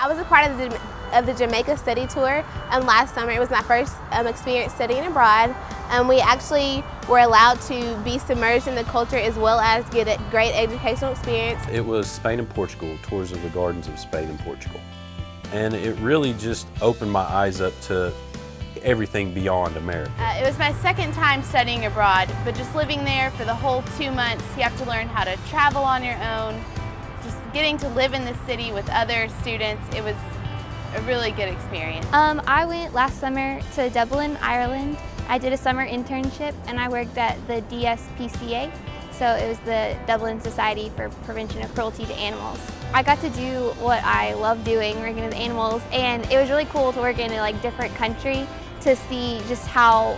I was a part of the Jamaica study tour last summer. It was my first experience studying abroad. We actually were allowed to be submerged in the culture as well as get a great educational experience. It was Spain and Portugal, tours of the gardens of Spain and Portugal. And it really just opened my eyes up to everything beyond America. It was my second time studying abroad, but just living there for the whole 2 months, you have to learn how to travel on your own. Just getting to live in the city with other students, it was a really good experience. I went last summer to Dublin, Ireland. I did a summer internship and I worked at the DSPCA, so it was the Dublin Society for Prevention of Cruelty to Animals. I got to do what I love doing, working with animals, and it was really cool to work in a different country to see just how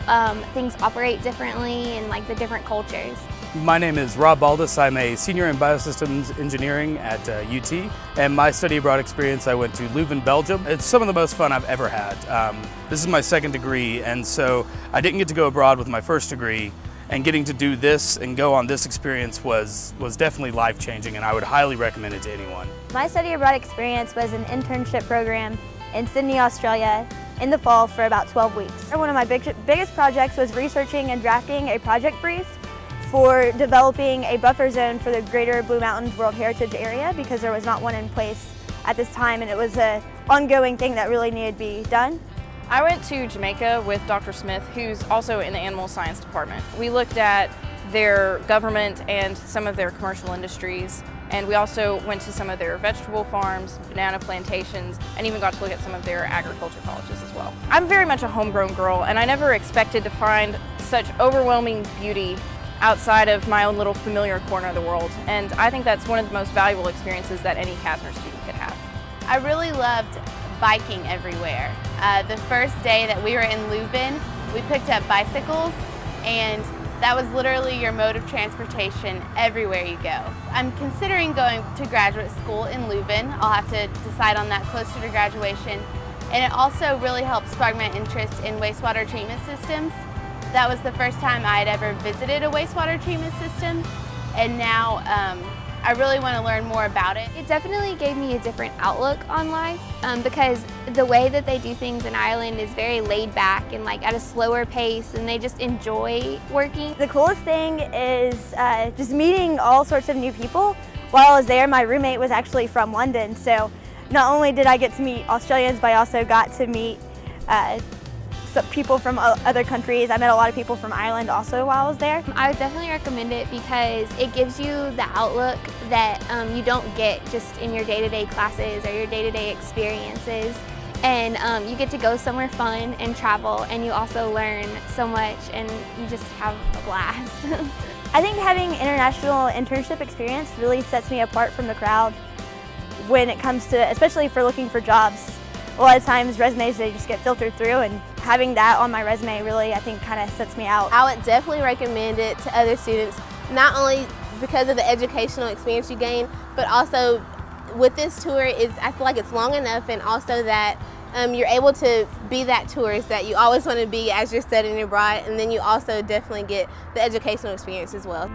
things operate differently and the different cultures. My name is Rob Baldus. I'm a senior in biosystems engineering at UT, and my study abroad experience, I went to Leuven, Belgium. It's some of the most fun I've ever had. This is my second degree, and so I didn't get to go abroad with my first degree, and getting to do this and go on this experience was definitely life-changing, and I would highly recommend it to anyone. My study abroad experience was an internship program in Sydney, Australia in the fall for about 12 weeks. One of my biggest projects was researching and drafting a project brief for developing a buffer zone for the Greater Blue Mountains World Heritage Area, because there was not one in place at this time, and it was an ongoing thing that really needed to be done. I went to Jamaica with Dr. Smith, who's also in the animal science department. We looked at their government and some of their commercial industries, and we also went to some of their vegetable farms, banana plantations, and even got to look at some of their agriculture colleges as well. I'm very much a homegrown girl, and I never expected to find such overwhelming beauty outside of my own little familiar corner of the world, and I think that's one of the most valuable experiences that any Kasner student could have. I really loved biking everywhere. The first day that we were in Leuven, we picked up bicycles, and that was literally your mode of transportation everywhere you go. I'm considering going to graduate school in Leuven. I'll have to decide on that closer to graduation, and it also really helped spark my interest in wastewater treatment systems. That was the first time I had ever visited a wastewater treatment system, and now I really want to learn more about it. It definitely gave me a different outlook on life because the way that they do things in Ireland is very laid back and at a slower pace, and they just enjoy working. The coolest thing is just meeting all sorts of new people. While I was there, my roommate was actually from London, so not only did I get to meet Australians, but I also got to meet people from other countries. I met a lot of people from Ireland also while I was there. I would definitely recommend it because it gives you the outlook that you don't get just in your day-to-day classes or your day-to-day experiences. And you get to go somewhere fun and travel, and you also learn so much, and you just have a blast. I think having international internship experience really sets me apart from the crowd when it comes to, especially for looking for jobs. A lot of times resumes, they just get filtered through, and having that on my resume really, I think, kind of sets me out. I would definitely recommend it to other students, not only because of the educational experience you gain, but also with this tour, I feel like it's long enough, and also that you're able to be that tourist that you always want to be as you're studying abroad, and then you also definitely get the educational experience as well.